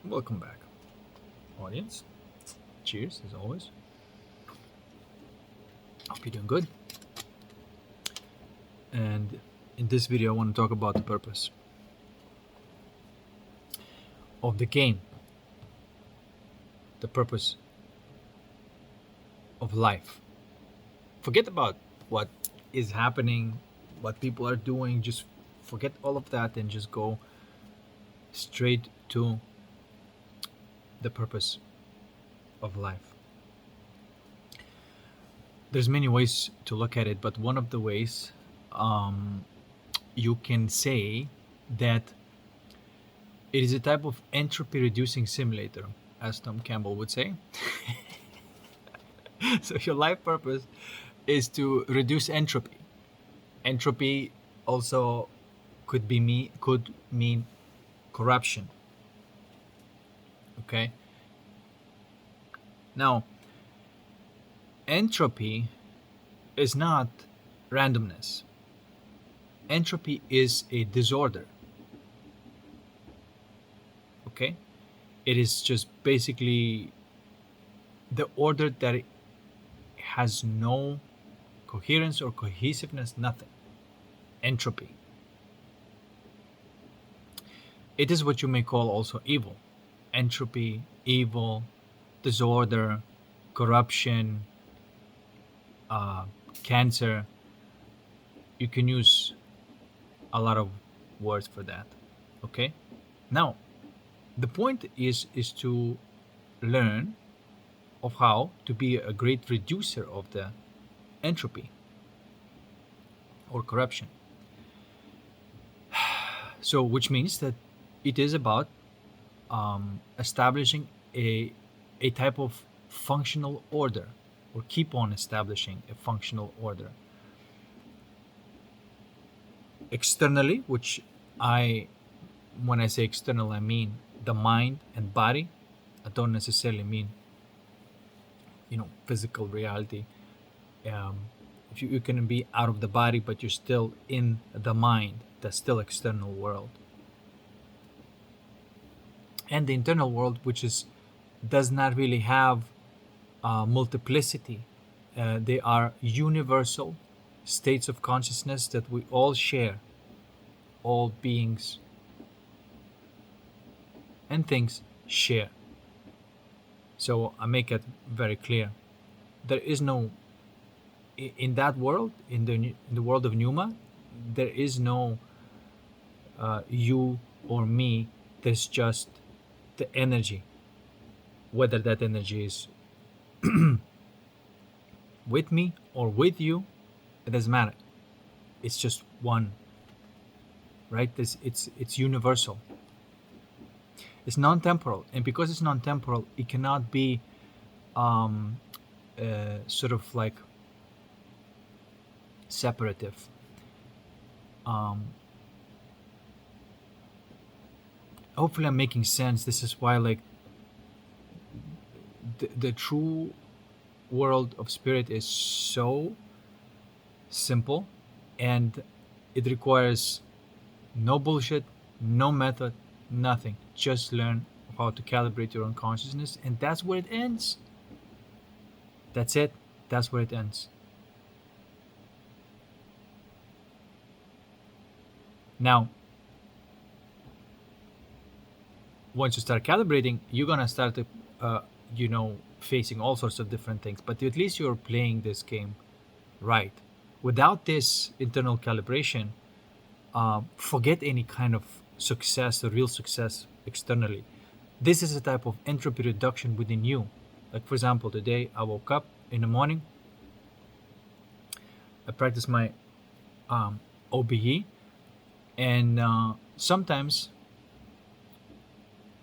Welcome back, audience. Cheers, as always. Hope you're doing good. And in this video, I want to talk about the purpose of the game, the purpose of life. Forget about what is happening, what people are doing. Just forget all of that and just go straight to the purpose of life. There's many ways to look at it, but one of the ways you can say that it is a type of entropy reducing simulator, as Tom Campbell would say. So your life purpose is to reduce entropy. Entropy also could mean corruption. Okay. Now, entropy is not randomness. Entropy is a disorder. Okay? It is just basically the order that has no coherence or cohesiveness, nothing. Entropy. It is what you may call also evil. Entropy, evil, disorder, corruption, cancer. You can use a lot of words for that. Okay? Now, the point is to learn of how to be a great reducer of the entropy or corruption. So, which means that it is about establishing a type of functional order, or keep on establishing a functional order externally, which when I say external, I mean the mind and body. I don't necessarily mean physical reality. If you can be out of the body, but you're still in the mind, that's still external world. And the internal world, which does not really have multiplicity. They are universal states of consciousness that we all share. All beings and things share. So I make it very clear. There is no, in that world, in the world of Numa, there is no you or me. There's just the energy. Whether that energy is with me or with you, it doesn't matter. It's just one. Right? It's universal. It's non-temporal, and because it's non-temporal, it cannot be sort of like separative. Hopefully, I'm making sense. This is why, like, the true world of spirit is so simple, and it requires no bullshit, no method, nothing. Just learn how to calibrate your own consciousness, and that's where it ends. That's it. That's where it ends. Now, once you start calibrating, you're gonna start facing all sorts of different things. But at least you're playing this game right. Without this internal calibration, forget any kind of success or real success externally. This is a type of entropy reduction within you. Like, for example, today I woke up in the morning, I practice my OBE, and sometimes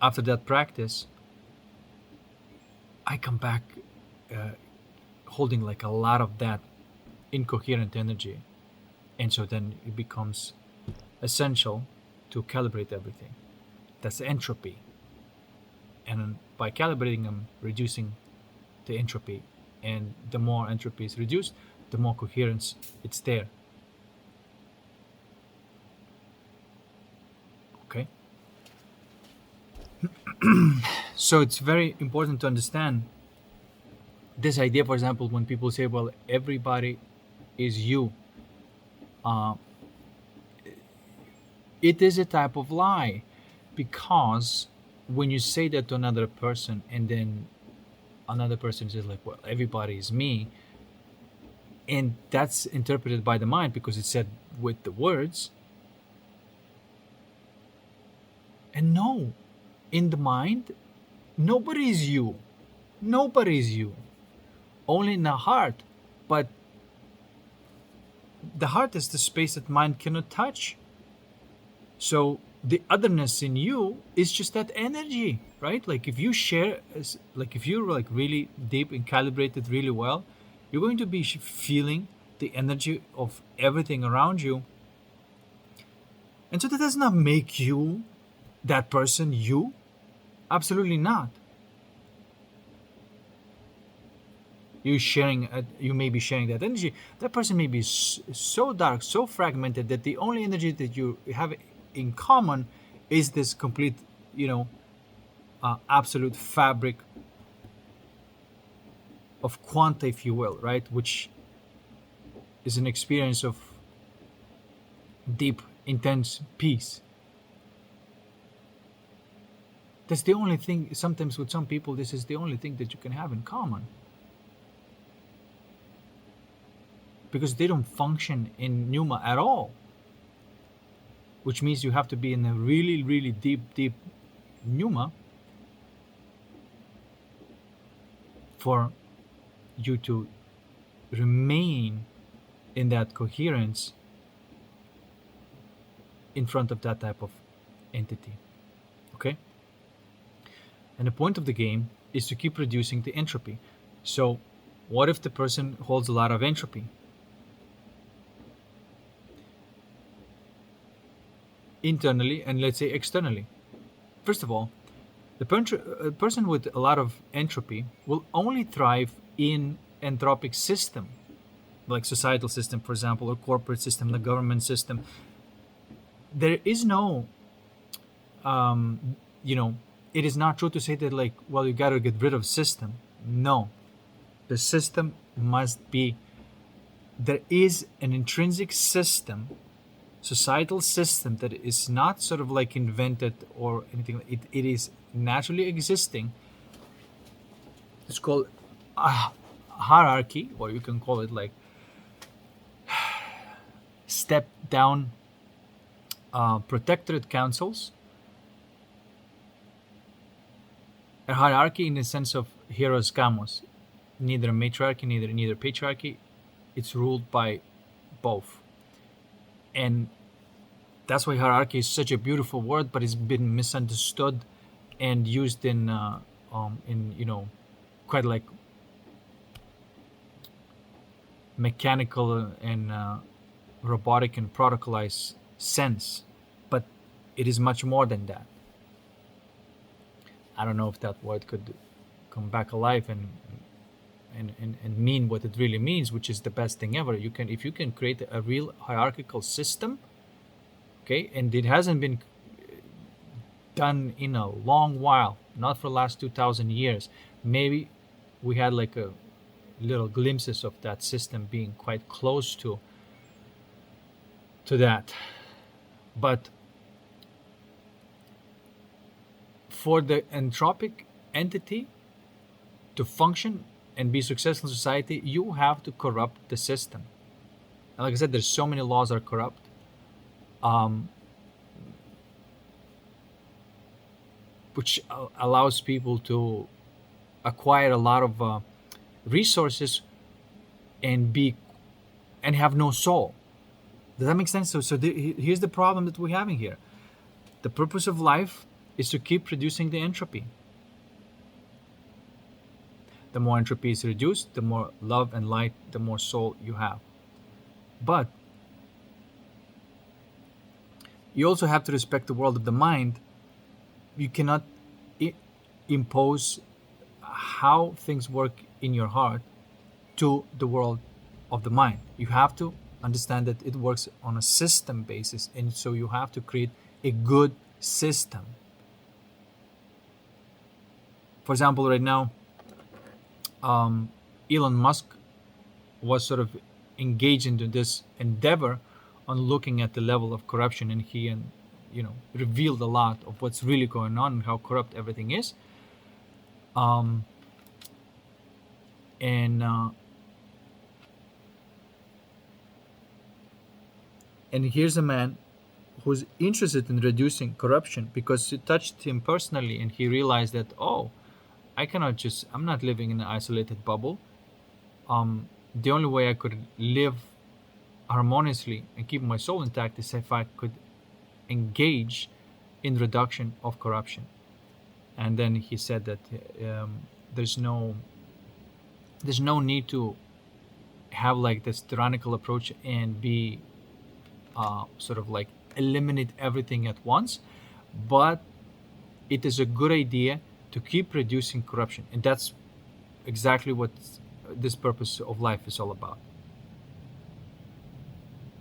after that practice, I come back holding like a lot of that incoherent energy, and so then it becomes essential to calibrate everything. That's entropy, and by calibrating, I'm reducing the entropy, and the more entropy is reduced, the more coherence it's there. Okay. So it's very important to understand this idea. For example, when people say, well, everybody is you, uh, it is a type of lie, because when you say that to another person and then another person says like, well, everybody is me, and that's interpreted by the mind because it's said with the words. And no, in the mind, nobody is you. Nobody is you. Only in the heart. But the heart is the space that mind cannot touch. So the otherness in you is just that energy, right? Like if you share, like if you're like really deep and calibrated really well, you're going to be feeling the energy of everything around you. And so that does not make you, that person, you. Absolutely not. You may be sharing that energy. That person may be so dark, so fragmented, that the only energy that you have in common is this complete, you know, absolute fabric of quanta, if you will, right? Which is an experience of deep, intense peace. That's the only thing. Sometimes with some people, this is the only thing that you can have in common, because they don't function in Numa at all, which means you have to be in a really, really deep Numa for you to remain in that coherence in front of that type of entity. Okay? And the point of the game is to keep reducing the entropy. So, what if the person holds a lot of entropy? Internally and let's say externally. First of all, the person with a lot of entropy will only thrive in entropic system, like societal system, for example, or corporate system, the government system. There is no, you know, it is not true to say that like, well, you got to get rid of system. No, the system must be. There is an intrinsic system, societal system, that is not sort of like invented or anything. It is naturally existing. It's called a hierarchy, or you can call it like step down protectorate councils. A hierarchy in the sense of hieros gamos, neither matriarchy, neither patriarchy. It's ruled by both, and that's why hierarchy is such a beautiful word, but it's been misunderstood and used in you know, quite like mechanical and robotic and protocolized sense. But it is much more than that. I don't know if that word could come back alive and mean what it really means, which is the best thing ever. You can, if you can create a real hierarchical system, okay, and it hasn't been done in a long while, not for the last 2,000 years. Maybe we had like a little glimpses of that system being quite close to that, but for the entropic entity to function and be successful in society, you have to corrupt the system. And like I said, there's so many laws that are corrupt. Which allows people to acquire a lot of resources and have no soul. Does that make sense? So here's the problem that we're having here. The purpose of life is to keep reducing the entropy. The more entropy is reduced, the more love and light, the more soul you have. But you also have to respect the world of the mind. You cannot impose how things work in your heart to the world of the mind. You have to understand that it works on a system basis, and so you have to create a good system. For example, right now, Elon Musk was sort of engaged into this endeavor on looking at the level of corruption, and he and revealed a lot of what's really going on and how corrupt everything is. Um, and and here's a man who's interested in reducing corruption because it touched him personally, and he realized that, oh, I'm not living in an isolated bubble. The only way I could live harmoniously and keep my soul intact is if I could engage in reduction of corruption. And then he said that there's no there's no need to have like this tyrannical approach and be sort of like eliminate everything at once, but it is a good idea to keep reducing corruption, and that's exactly what this purpose of life is all about,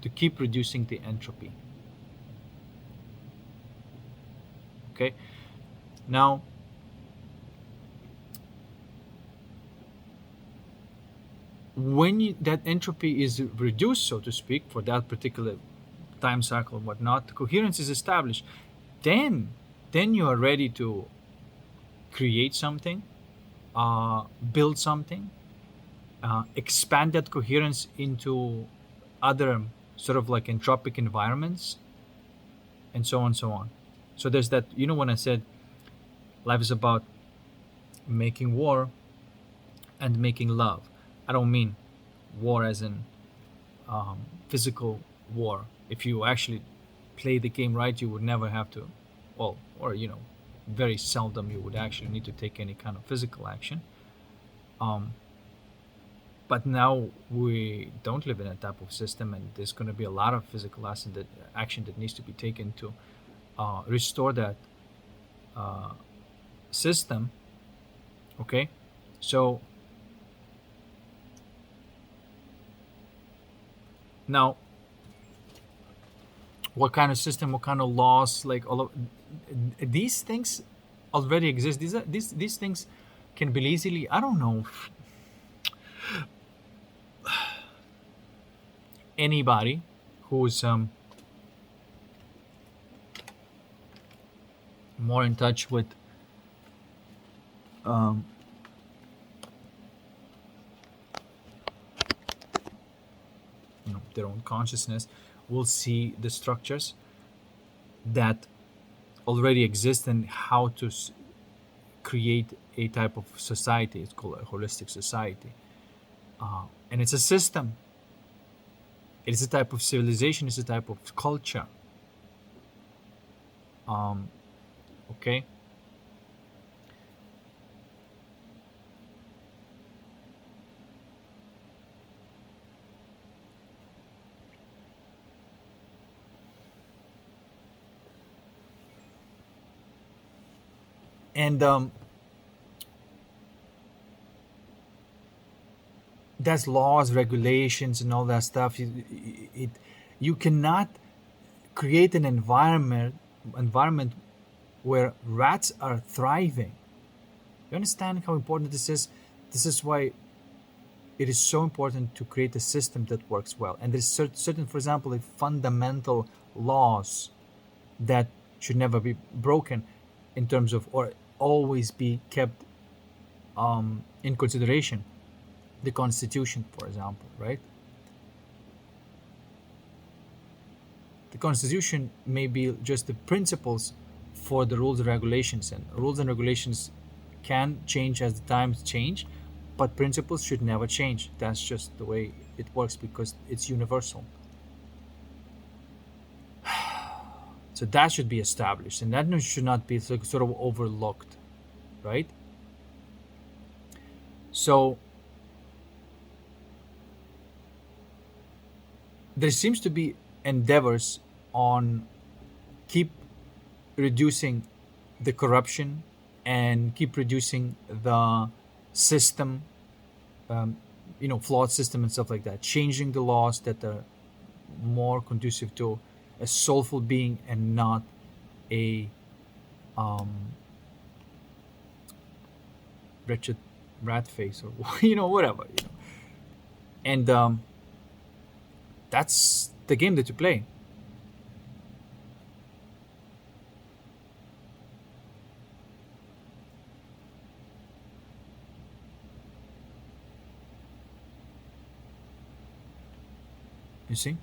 to keep reducing the entropy. Okay, now when that entropy is reduced, so to speak, for that particular time cycle and whatnot, coherence is established, then you are ready to create something, build something, expand that coherence into other sort of like entropic environments, and so on and so on. So there's that, when I said life is about making war and making love, I don't mean war as in physical war. If you actually play the game right, you would never have to, well, or very seldom you would actually need to take any kind of physical action. But now we don't live in a type of system, and there's going to be a lot of physical action that needs to be taken to restore that system. Okay, so now, what kind of system, what kind of laws, like all of these things already exist. These things can be easily, I don't know, anybody who's more in touch with um, their own consciousness will see the structures that already exist and how to create a type of society. It's called a holistic society, and it's a system. It is a type of civilization. It's a type of culture. Okay. And there's laws, regulations, and all that stuff. You cannot create an environment where rats are thriving. You understand how important this is? This is why it is so important to create a system that works well. And there's certain, for example, fundamental laws that should never be broken, in terms of, or always be kept in consideration. The Constitution, for example, right? The Constitution may be just the principles for the rules and regulations, and rules and regulations can change as the times change, but principles should never change. That's just the way it works, because it's universal. So that should be established, and that should not be sort of overlooked, right? So there seems to be endeavors on keep reducing the corruption and keep reducing the system, flawed system and stuff like that, changing the laws that are more conducive to a soulful being and not a wretched rat face, or whatever, and that's the game that you play. You see,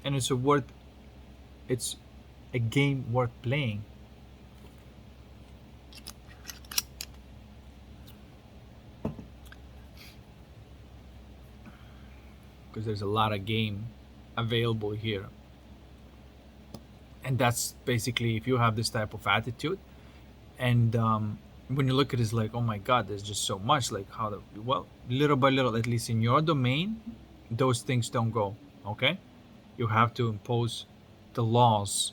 and it's a game worth playing. Because there's a lot of game available here, and that's basically, if you have this type of attitude, and when you look at it, it's like, oh my god, there's just so much, like how the well, little by little, at least in your domain, those things don't go. Okay, you have to impose the laws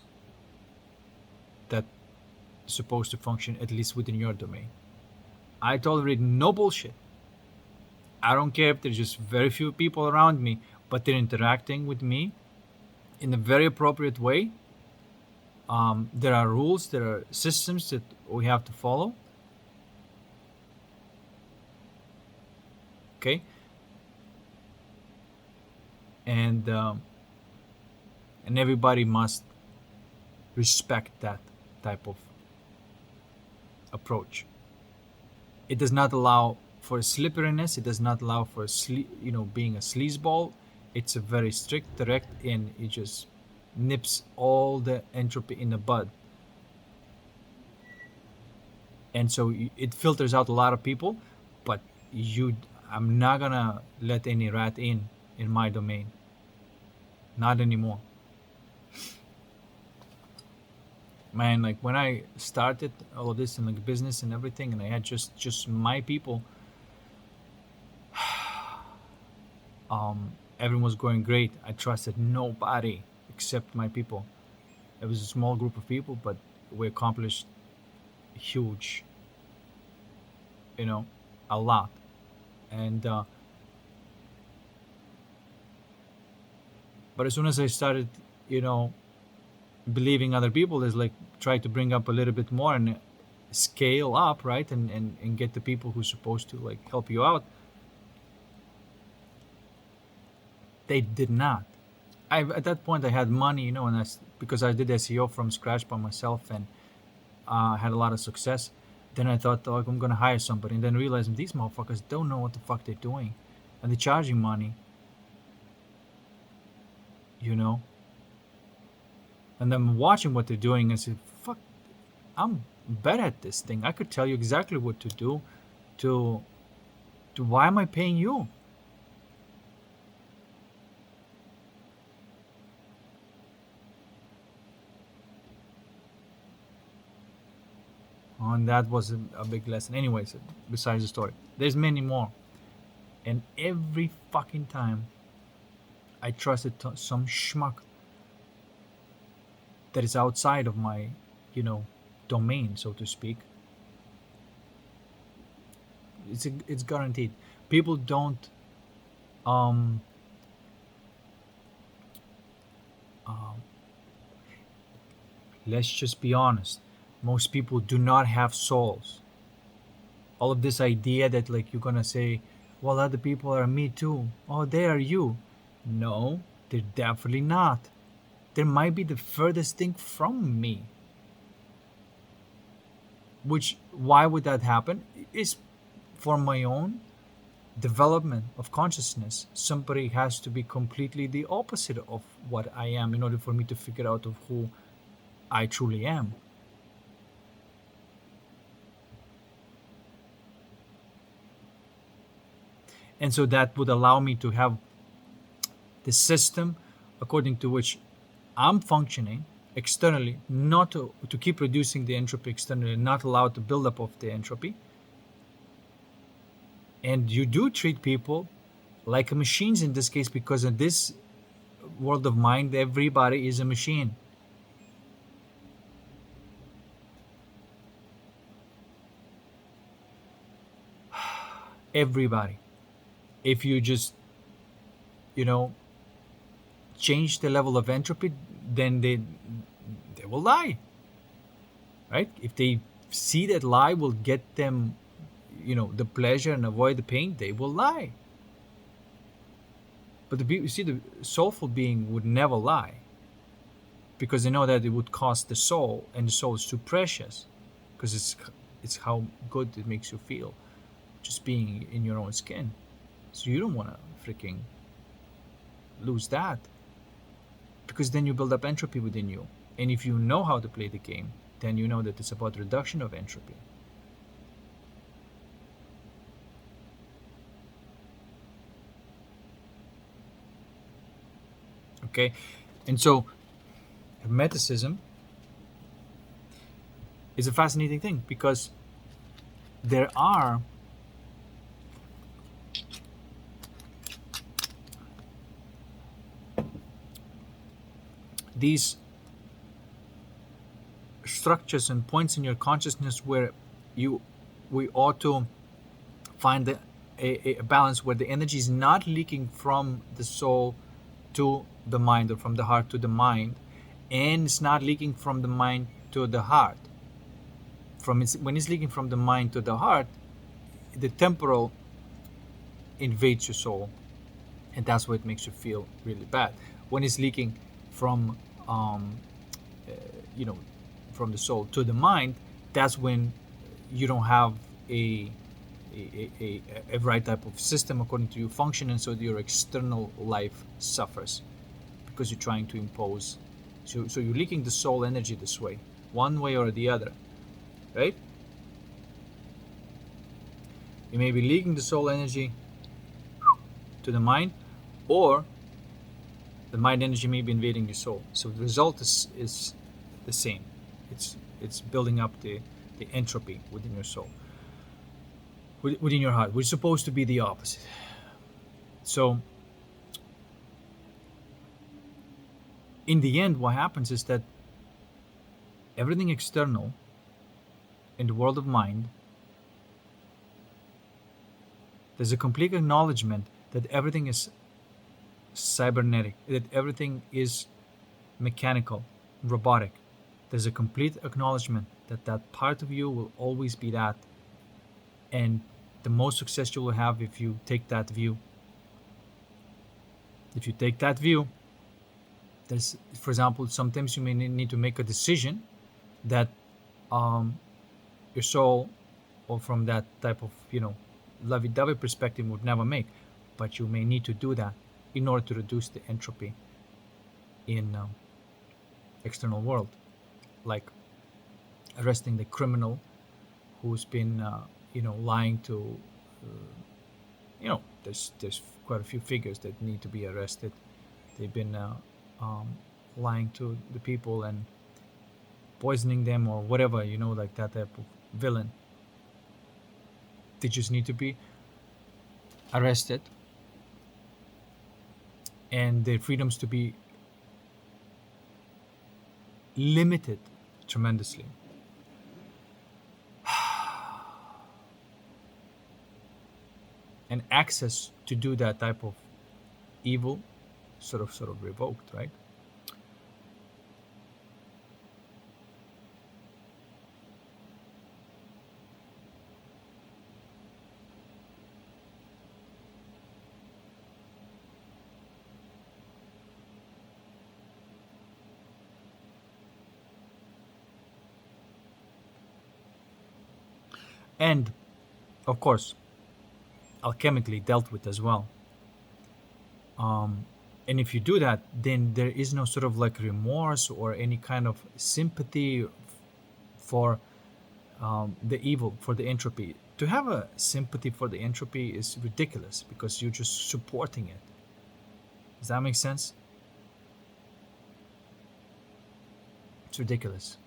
that are supposed to function at least within your domain. I tolerate no bullshit. I don't care if there's just very few people around me, but they're interacting with me in a very appropriate way. There are rules, there are systems that we have to follow. Okay, and everybody must respect that type of approach. It does not allow for slipperiness. It does not allow for being a sleazeball. It's a very strict, direct, and it just nips all the entropy in the bud. And so it filters out a lot of people, but I'm not gonna let any rat in my domain. Not anymore. Man, like when I started all of this in like business and everything, and I had just my people, everyone was going great. I trusted nobody except my people. It was a small group of people, but we accomplished huge, a lot. And but as soon as I started, believing other people, is like try to bring up a little bit more and scale up, right? And get the people who's supposed to like help you out. They did not. At that point I had money, and because I did SEO from scratch by myself, and had a lot of success. Then I thought, oh, I'm gonna hire somebody, and then realized these motherfuckers don't know what the fuck they're doing, and they're charging money, you know. And then watching what they're doing, and said, fuck, I'm better at this thing. I could tell you exactly what to do. To why am I paying you? And that was a big lesson. Anyways, besides the story, there's many more. And every fucking time I trusted some schmuck that is outside of my, domain, so to speak. It's guaranteed. People don't um, um let's just be honest. Most people do not have souls. All of this idea that like you're gonna say, well, other people are me too. Oh, they are you. No, they're definitely not. They might be the furthest thing from me. Which, why would that happen? Is for my own development of consciousness. Somebody has to be completely the opposite of what I am in order for me to figure out of who I truly am. And so that would allow me to have the system according to which I'm functioning externally, not to keep reducing the entropy externally, not allow to build up of the entropy. And you do treat people like machines in this case, because in this world of mind, everybody is a machine. Everybody. If you just, change the level of entropy, then they will lie, right? If they see that lie will get them, the pleasure and avoid the pain, they will lie. But you see, the soulful being would never lie, because they know that it would cost the soul, and the soul is too precious, because it's how good it makes you feel just being in your own skin. So you don't want to freaking lose that, because then you build up entropy within you. And if you know how to play the game, then you know that it's about reduction of entropy. Okay, and so hermeticism is a fascinating thing, because there are these structures and points in your consciousness where we ought to find a balance where the energy is not leaking from the soul to the mind, or from the heart to the mind, and it's not leaking from the mind to the heart. When it's leaking from the mind to the heart, the temporal invades your soul, and that's what makes you feel really bad. When it's leaking from you know from the soul to the mind, that's when you don't have a right type of system according to your function, and so your external life suffers, because you're trying to impose. So you're leaking the soul energy this way, one way or the other, right? You may be leaking the soul energy to the mind, or the mind energy may be invading your soul. So the result is the same. It's building up the entropy within your soul, within your heart, which is supposed to be the opposite. So in the end, what happens is that everything external in the world of mind, there's a complete acknowledgement that everything is cybernetic, that everything is mechanical, robotic. There's a complete acknowledgement that that part of you will always be that, and the most success you will have if you take that view. If you take that view, there's, for example, sometimes you may need to make a decision that your soul, or from that type of lovey-dovey perspective, would never make, but you may need to do that in order to reduce the entropy in external world, like arresting the criminal who's been lying to there's quite a few figures that need to be arrested. They've been lying to the people and poisoning them or whatever, like that type of villain. They just need to be arrested, and their freedoms to be limited tremendously. And access to do that type of evil sort of revoked, right? And of course, alchemically dealt with as well. And if you do that, then there is no sort of like remorse or any kind of sympathy for the evil, for the entropy. To have a sympathy for the entropy is ridiculous, because you're just supporting it. Does that make sense? It's ridiculous.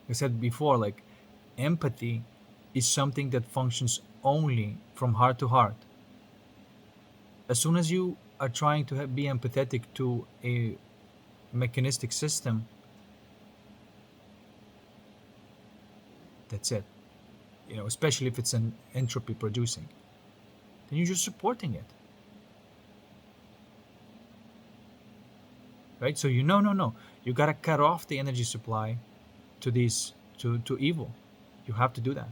Like I said before, like, empathy is something that functions only from heart to heart. As soon as you are trying to be empathetic to a mechanistic system, that's it. Especially if it's an entropy producing, then you're just supporting it. right? So you no, no, no. You gotta cut off the energy supply to these to evil. You have to do that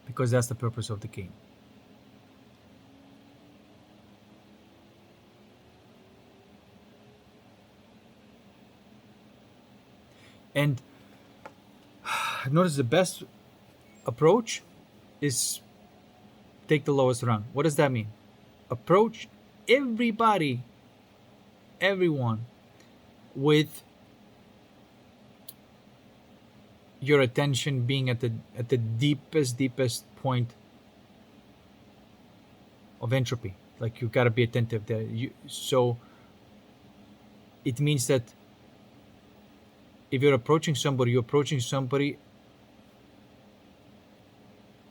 because that's the purpose of the game. And I've noticed the best approach is take the lowest rung. What does that mean? Approach everybody, everyone, with your attention being at the deepest point of entropy. Like you gotta be attentive there. So it means that if you're approaching somebody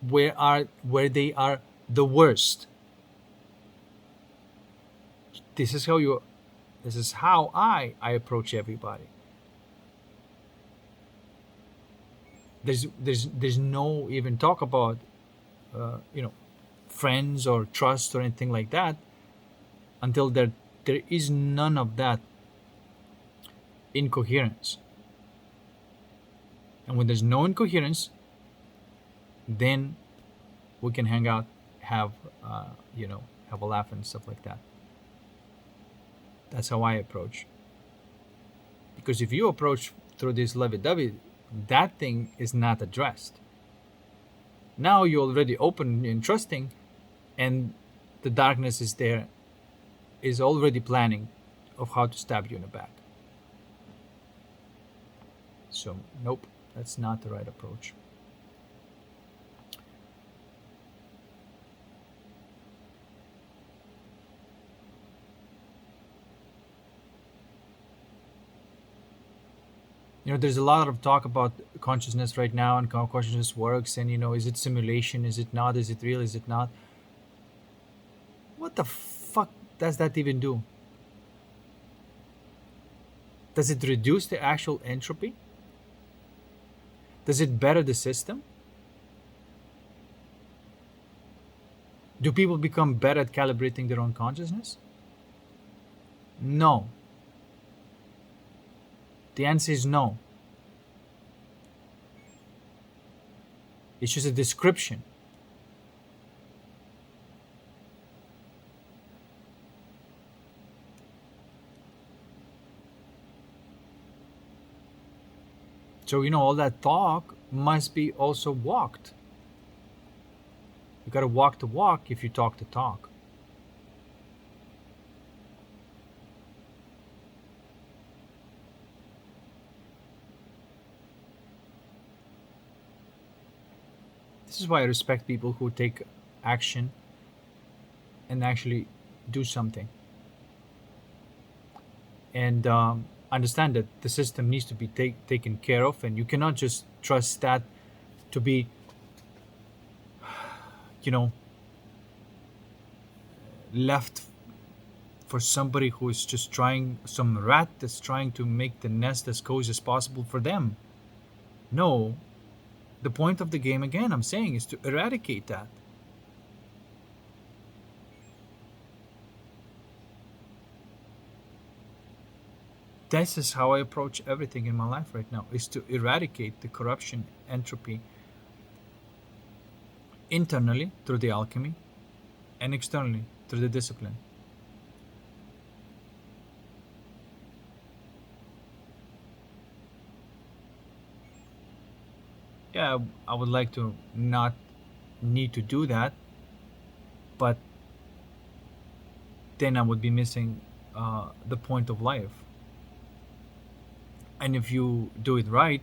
where they are the worst. This is how you. This is how I approach everybody. There's no even talk about you know, friends or trust or anything like that until there is none of that incoherence. And when there's no incoherence, then we can hang out, have you know, have a laugh and stuff like that. That's how I approach. Because if you approach through this lovey-dovey, that thing is not addressed. Now you're already open and trusting, and the darkness is there, is already planning of how to stab you in the back. So nope, that's not the right approach. You know, there's a lot of talk about consciousness right now and how consciousness works, and you know, is it simulation, is it not, is it real, is it not? What the fuck does that even do? Does it reduce the actual entropy? Does it better the system? Do people become better at calibrating their own consciousness? No. The answer is no. It's just a description. So, you know, all that talk must be also walked. You gotta walk the walk if you talk the talk. This is why I respect people who take action and actually do something. And understand that the system needs to be taken care of, and you cannot just trust that to be, you know, left for somebody who is just trying, some rat that's trying to make the nest as cozy as possible for them. No, the point of the game, again, I'm saying, is to eradicate that. This is how I approach everything in my life right now, is to eradicate the corruption, entropy, internally through the alchemy, and externally through the discipline. Yeah, I would like to not need to do that, but then I would be missing the point of life. And if you do it right,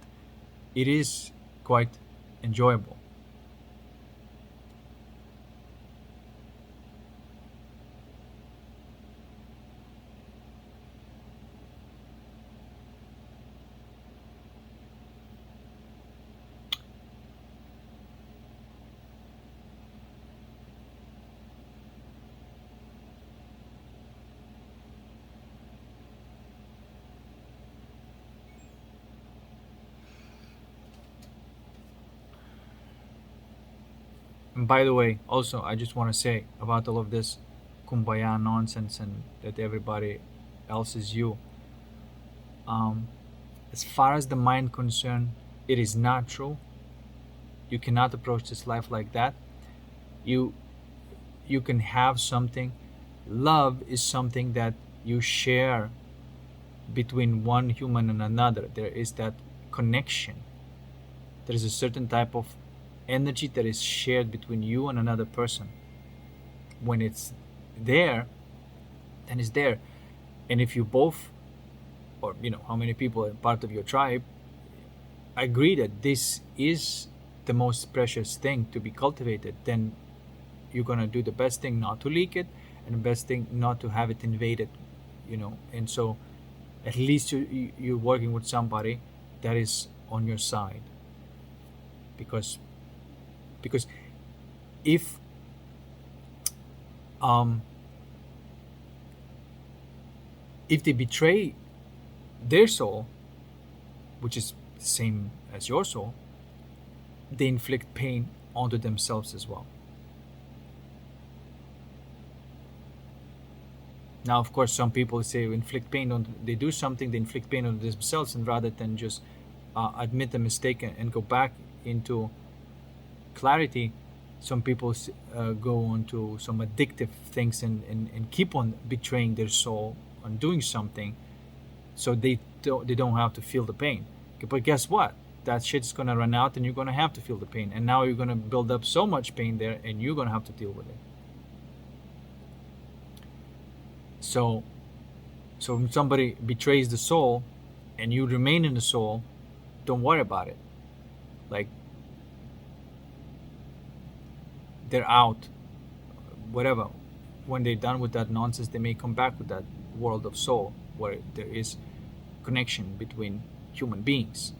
it is quite enjoyable. And by the way, also, I just want to say about all of this kumbaya nonsense and that everybody else is you. um, as far as the mind concerned, it is not true. You cannot approach this life like that. you you can have something. Love is something that you share between one human and another. There is that connection. There is a certain type of energy that is shared between you and another person. When it's there, then it's there. And if you both, or how many people are part of your tribe, agree that this is the most precious thing to be cultivated, then you're gonna do the best thing not to leak it, and the best thing not to have it invaded. And so at least you're working with somebody that is on your side, because if um if they betray their soul, which is the same as your soul, they inflict pain onto themselves as well. Now, of course, some people say inflict pain on, they do something, they inflict pain on themselves, and rather than just admit the mistake and go back into clarity, some people go on to some addictive things and keep on betraying their soul on doing something, so they don't have to feel the pain. But guess what? That shit's gonna run out, and you're gonna have to feel the pain, and now you're gonna build up so much pain there, and you're gonna have to deal with it. So when somebody betrays the soul and you remain in the soul, don't worry about it. Like, they're out, whatever. When they're done with that nonsense, they may come back with that world of soul where there is connection between human beings.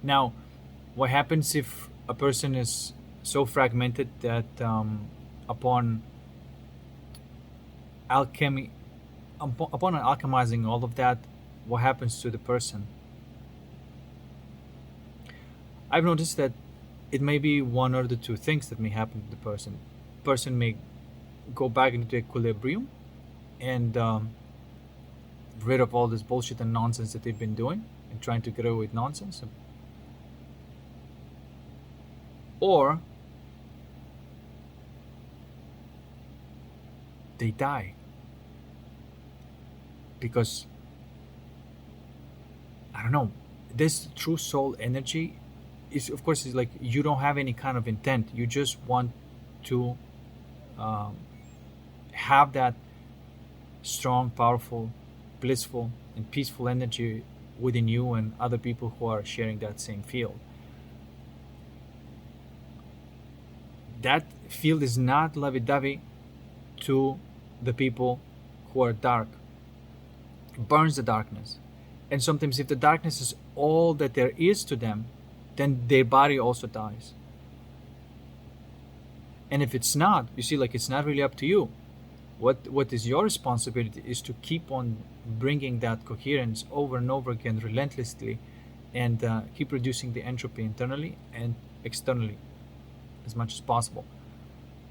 Now, what happens if a person is so fragmented that upon alchemy, upon alchemizing all of that, what happens to the person? I've noticed that it may be one or the two things that may happen to the person. Person may go back into equilibrium and rid of all this bullshit and nonsense that they've been doing and trying to get away with nonsense. Or they die, because I don't know, this true soul energy is, of course, is like you don't have any kind of intent. You just want to have that strong, powerful, blissful, and peaceful energy within you and other people who are sharing that same field. That field is not lovey-dovey to the people who are dark. It burns the darkness. And sometimes if the darkness is all that there is to them, then their body also dies. And if it's not, you see, like, it's not really up to you. What is your responsibility is to keep on bringing that coherence over and over again relentlessly, and keep reducing the entropy internally and externally as much as possible.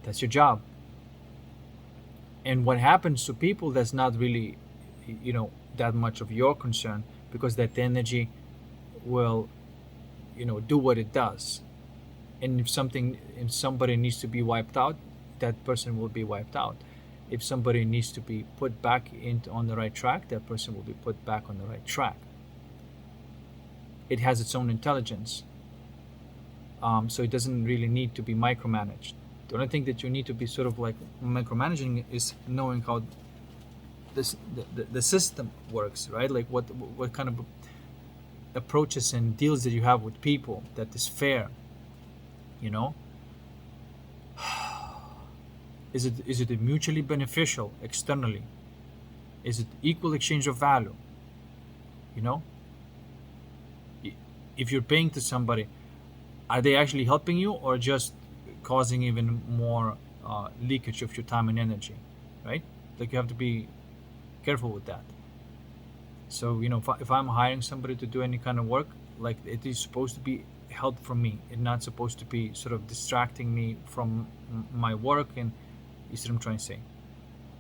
That's your job. And what happens to people, that's not really that much of your concern, because that energy will do what it does. And if somebody needs to be wiped out, that person will be wiped out. If somebody needs to be put back on the right track, that person will be put back on the right track. It has its own intelligence. So it doesn't really need to be micromanaged. The only thing that you need to be sort of like micromanaging is knowing how the system works, right? Like what kind of approaches and deals that you have with people that is fair. Is it mutually beneficial externally? Is it equal exchange of value? If you're paying to somebody, are they actually helping you or just causing even more leakage of your time and energy, right? Like you have to be careful with that. So if I'm hiring somebody to do any kind of work, like it is supposed to be help from me, and not supposed to be sort of distracting me from my work. And you see what I'm trying to say.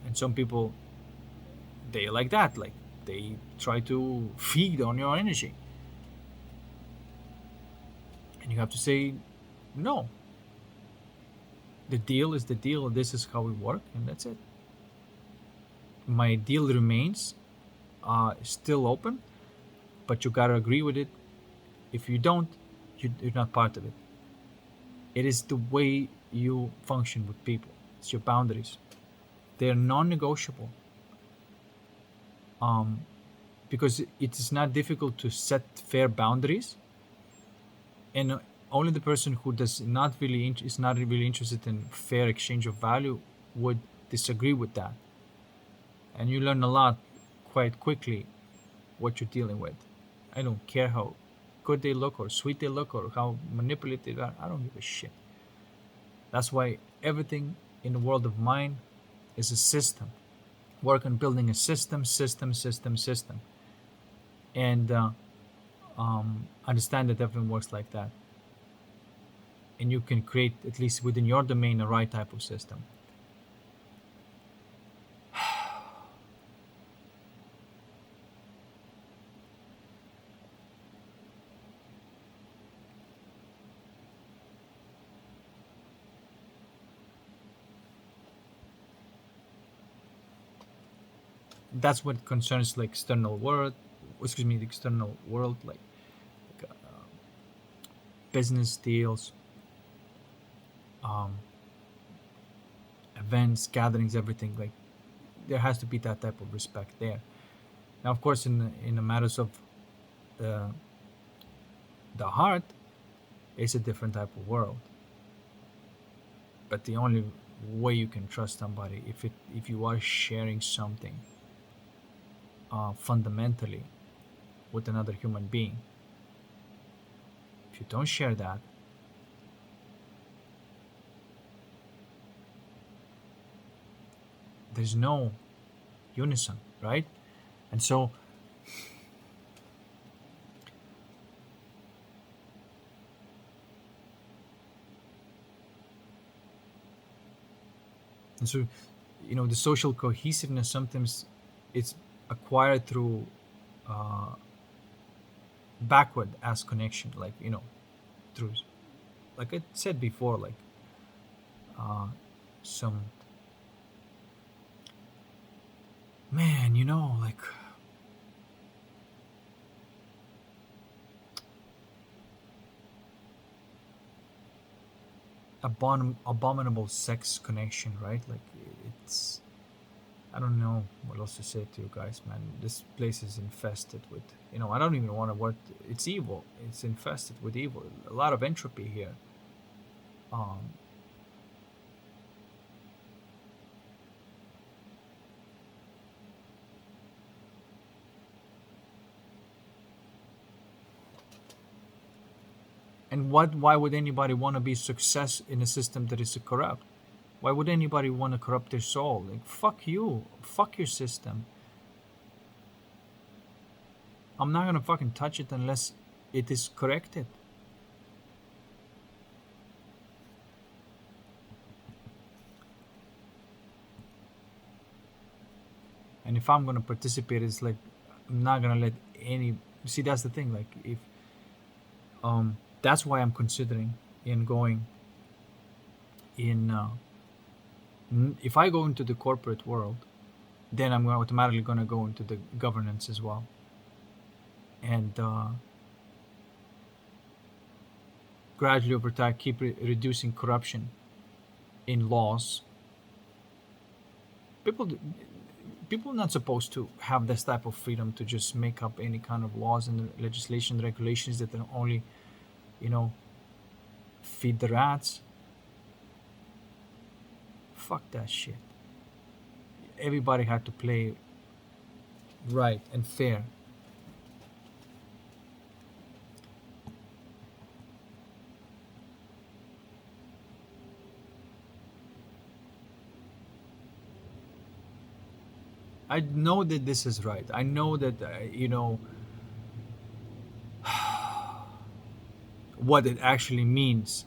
And some people, they like that, like they try to feed on your energy, and you have to say no. The deal is the deal. This is how we work, and that's it. My deal remains still open, but you gotta agree with it. If you don't, you're not part of it. It is the way you function with people. It's your boundaries. They're non-negotiable. Um, because it is not difficult to set fair boundaries, and only the person who does not really is not really interested in fair exchange of value would disagree with that. And you learn a lot quite quickly what you're dealing with. I don't care how good they look or sweet they look or how manipulative they are. I don't give a shit. That's why everything in the world of mind is a system. Work on building a system, and understand that everything works like that. And you can create, at least within your domain, the right type of system. That's what concerns like external world. Excuse me, the external world, like business deals, um, events, gatherings, everything. Like there has to be that type of respect there. Now, of course, in the matters of the heart, it's a different type of world. But the only way you can trust somebody, if you are sharing something fundamentally with another human being. If you don't share that, there's no unison, right? And so the social cohesiveness sometimes it's acquired through uh, backward as connection, like through, like I said before, like some man, like abominable sex connection, right? Like it's, I don't know what else to say to you guys, man. This place is infested with, I don't even want to word. It's evil. It's infested with evil. A lot of entropy here. Um, and why would anybody want to be success in a system that is corrupt? Why would anybody want to corrupt their soul? Like fuck you, fuck your system. I'm not gonna fucking touch it unless it is corrected. And if I'm gonna participate, it's like I'm not gonna let any. See, that's the thing. Like if that's why I'm considering in going in. If I go into the corporate world, then I'm automatically gonna go into the governance as well, and gradually over time keep reducing corruption in laws. People people are not supposed to have this type of freedom to just make up any kind of laws and legislation regulations that are only feed the rats. Fuck that shit. Everybody had to play right and fair. I know that this is right. I know that, what it actually means,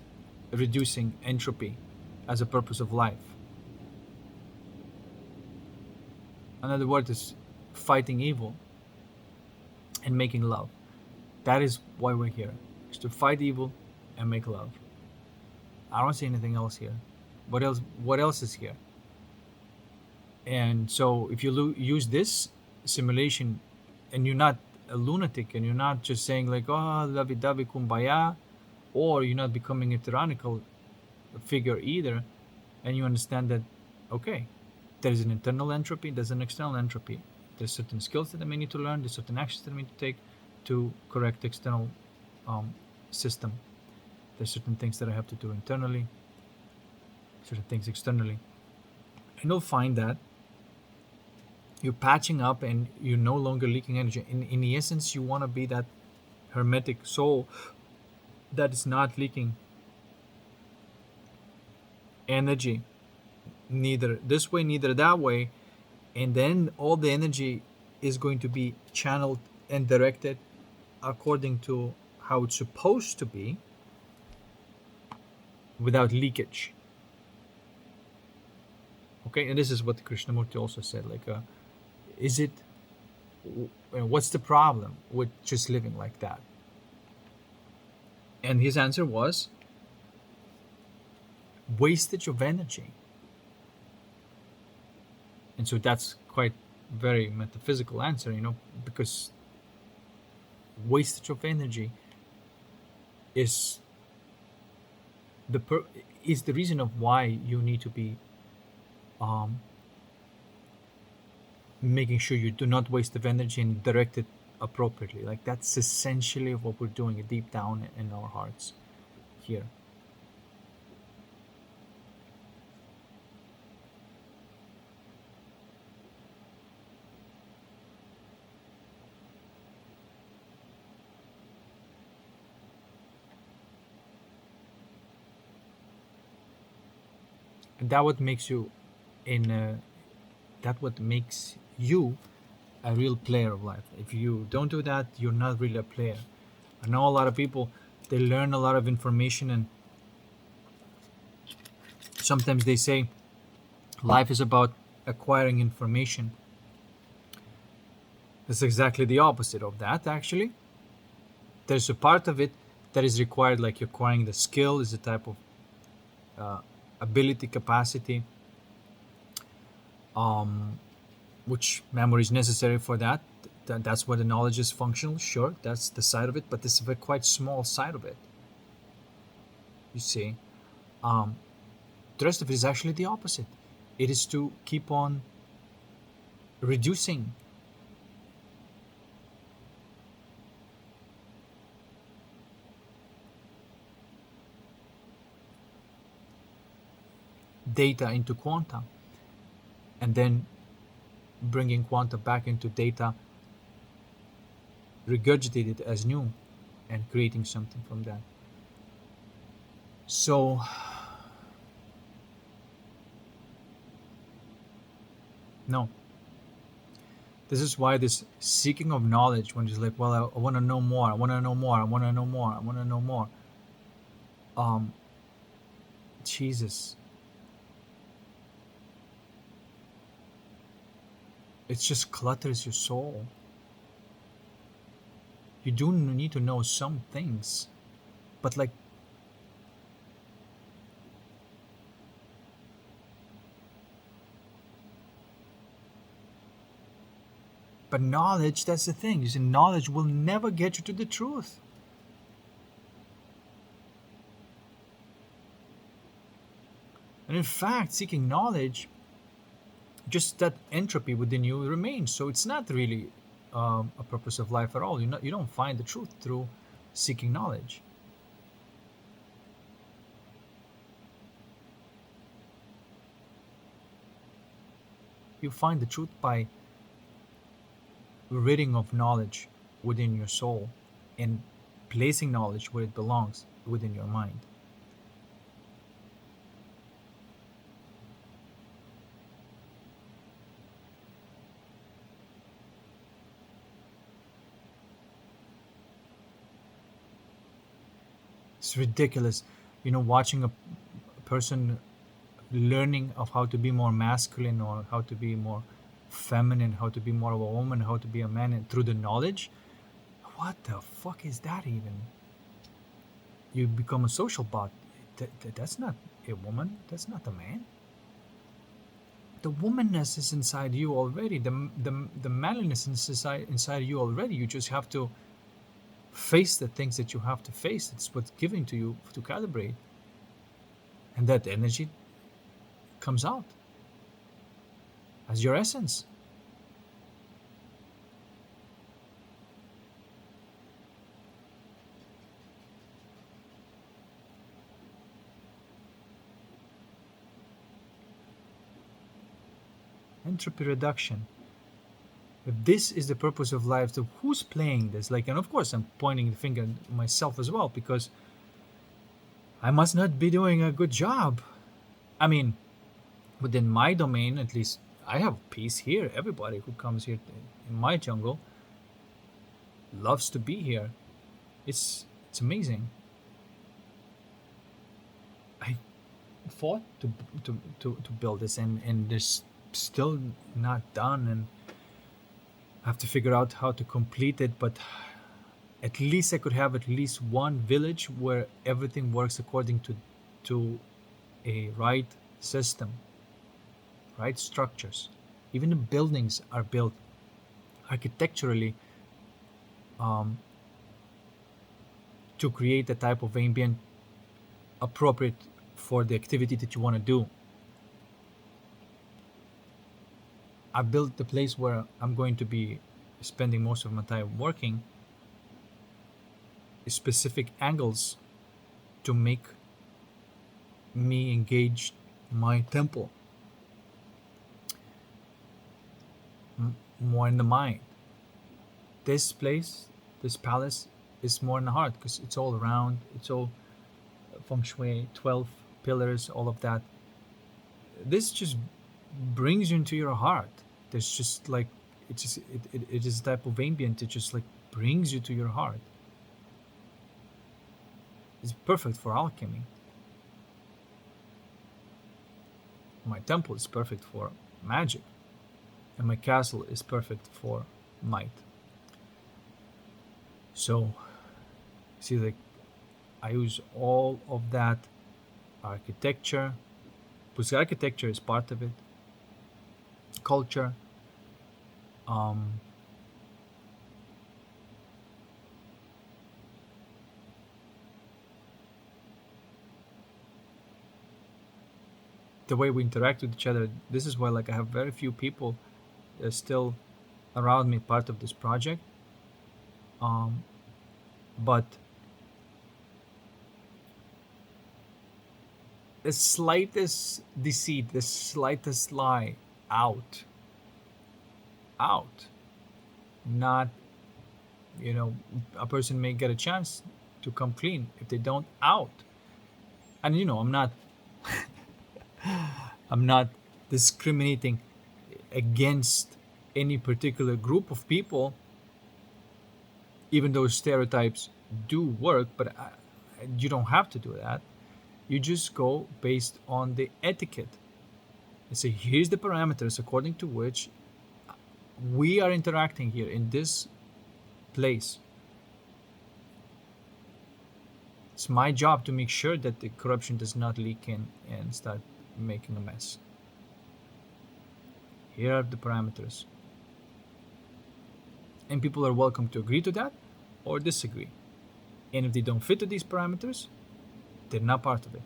reducing entropy as a purpose of life. Another word is fighting evil and making love. That is why we're here, is to fight evil and make love. I don't see anything else here. What else is here? And so if you use this simulation, and you're not a lunatic, and you're not just saying like, oh, lovey-dovey kumbaya, or you're not becoming a tyrannical figure either, and you understand that, okay, there's an internal entropy, there's an external entropy. There's certain skills that I may need to learn, there's certain actions that I need to take to correct the external um, system. There's certain things that I have to do internally, certain things externally. And you'll find that you're patching up and you're no longer leaking energy. In the essence, you want to be that hermetic soul that is not leaking energy, neither this way, neither that way. And then all the energy is going to be channeled and directed according to how it's supposed to be, without leakage. Okay, and this is what Krishnamurti also said, like, is it, what's the problem with just living like that? And his answer was wastage of energy. And so that's quite very metaphysical answer, because wastage of energy is is the reason of why you need to be um, making sure you do not waste of energy and direct it appropriately. Like, that's essentially what we're doing deep down in our hearts here. And that what makes you that what makes you a real player of life. If you don't do that, you're not really a player. I know a lot of people, they learn a lot of information, and sometimes they say life is about acquiring information. It's exactly the opposite of that, actually. There's a part of it that is required, like acquiring the skill is a type of ability, capacity, which memory is necessary for that. That's where the knowledge is functional. Sure, that's the side of it, but this is a quite small side of it. You see, the rest of it is actually the opposite. It is to keep on reducing data into quanta, and then bringing quanta back into data, regurgitated as new, and creating something from that. So no, this is why this seeking of knowledge, when it's like, well, I want to know more, I want to know more, I want to know more, I want to know more, Jesus, it just clutters your soul. You do need to know some things, but like, but knowledge, that's the thing. You see, knowledge will never get you to the truth. And in fact, seeking knowledge, just that entropy within you remains. So it's not really a purpose of life at all. You don't find the truth through seeking knowledge. You find the truth by ridding of knowledge within your soul and placing knowledge where it belongs, within your mind. It's ridiculous, watching a person learning of how to be more masculine or how to be more feminine, how to be more of a woman, how to be a man, and through the knowledge. What the fuck is that even? You become a social bot. That's not a woman. That's not a man. The womanness is inside you already. The manliness is inside you already. You just have to face the things that you have to face. It's what's given to you to calibrate, and that energy comes out as your essence. Entropy reduction. If this is the purpose of life, so who's playing this? Like, and of course, I'm pointing the finger at myself as well because I must not be doing a good job. I mean, within my domain, at least, I have peace here. Everybody who comes here in my jungle loves to be here. It's amazing. I fought to build this, and there's still not done, and I have to figure out how to complete it. But at least I could have at least one village where everything works according to a right system, right structures. Even the buildings are built architecturally um, to create a type of ambient appropriate for the activity that you want to do. I built the place where I'm going to be spending most of my time working, specific angles to make me engage my temple more in the mind. This place, this palace, is more in the heart because it's all around. It's all feng shui, 12 pillars, all of that. This just brings you into your heart. There's just like it is a type of ambient that just like brings you to your heart. It's perfect for alchemy. My temple is perfect for magic, and my castle is perfect for might. So, see, like I use all of that architecture, because architecture is part of it, culture, um, the way we interact with each other. This is why, like, I have very few people still around me, part of this project. Um, but the slightest deceit, the slightest lie out, out, not, a person may get a chance to come clean. If they don't, out. And I'm not discriminating against any particular group of people, even though stereotypes do work, but you don't have to do that. You just go based on the etiquette and say, here's the parameters according to which we are interacting here in this place. It's my job to make sure that the corruption does not leak in and start making a mess. Here are the parameters. And people are welcome to agree to that or disagree. And if they don't fit to these parameters, they're not part of it.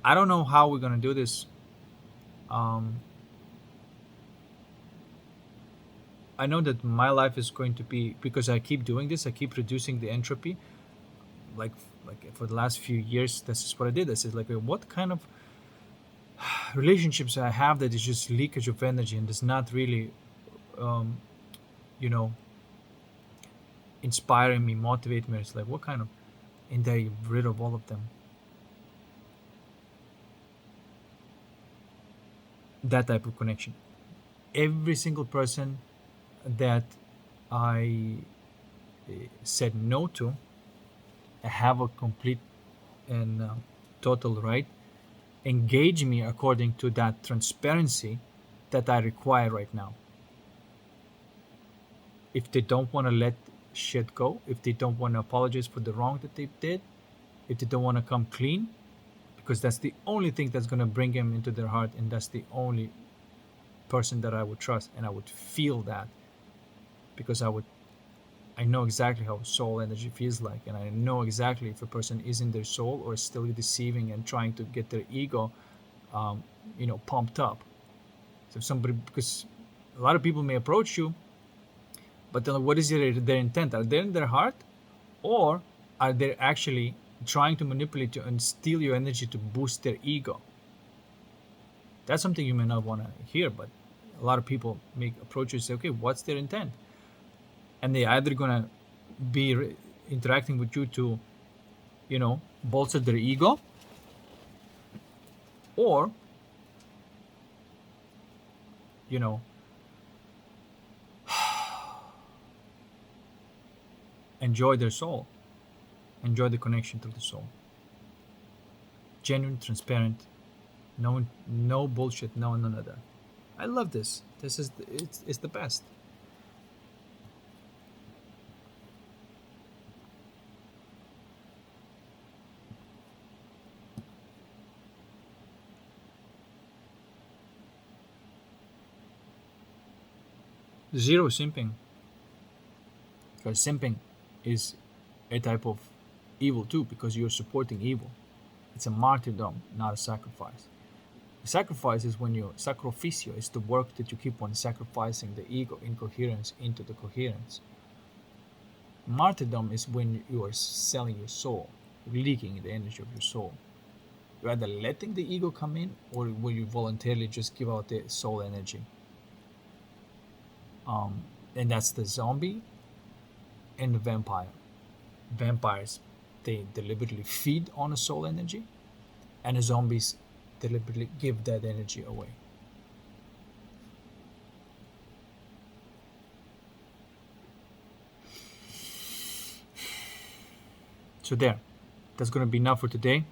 I don't know how we're going to do this. I know that my life is going to be, because I keep doing this, I keep reducing the entropy. Like, like for the last few years, this is what I did. I said, like, what kind of relationships I have that is just leakage of energy and does not really, um, you know, inspiring me, motivate me. It's like, what kind of, and I rid of all of them. That type of connection. Every single person that I said no to have a complete and total right, engage me according to that transparency that I require right now. If they don't want to let shit go, if they don't want to apologize for the wrong that they did, if they don't want to come clean, because that's the only thing that's going to bring him into their heart, and that's the only person that I would trust, and I would feel that, because I know exactly how soul energy feels like, and I know exactly if a person is in their soul or is still deceiving and trying to get their ego, um, pumped up. So somebody, because a lot of people may approach you, but then what is their intent? Are they in their heart, or are they actually trying to manipulate you and steal your energy to boost their ego? That's something you may not want to hear, but a lot of people make approaches, say, okay, what's their intent? And they either gonna be interacting with you to, bolster their ego, or, you know, enjoy their soul, enjoy the connection to the soul. Genuine, transparent, no bullshit, no none of that. I love this. This is it's the best. Zero simping, because simping is a type of evil too, because you're supporting evil. It's a martyrdom, not a sacrifice. The sacrifice is when you sacrificio is the work that you keep on sacrificing the ego incoherence into the coherence. Martyrdom is when you are selling your soul, leaking the energy of your soul. You're either letting the ego come in, or will you voluntarily just give out the soul energy? And that's the zombie and the vampire. Vampires, they deliberately feed on a soul energy, and the zombies deliberately give that energy away. So there, that's gonna be enough for today.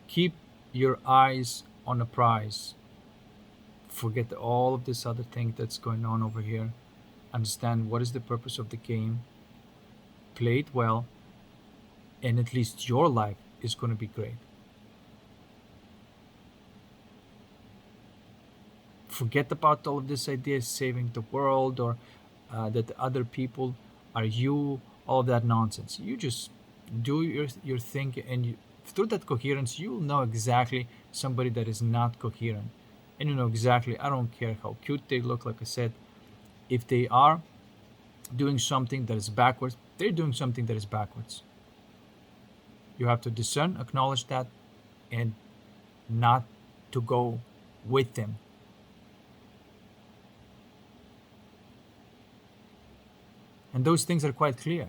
Keep your eyes on the prize. Forget all of this other thing that's going on over here. Understand what is the purpose of the game. Play it well, and at least your life is going to be great. Forget about all of this idea saving the world, or that other people are you, all of that nonsense. You just do your thing, and through that coherence, you'll know exactly somebody that is not coherent. And you know exactly, I don't care how cute they look, like I said, if they are doing something that is backwards, they're doing something that is backwards. You have to discern, acknowledge that, and not to go with them. And those things are quite clear.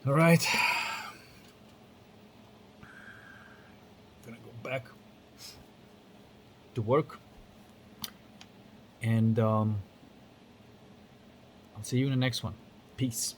All right. Gonna go back to work, and I'll see you in the next one. Peace.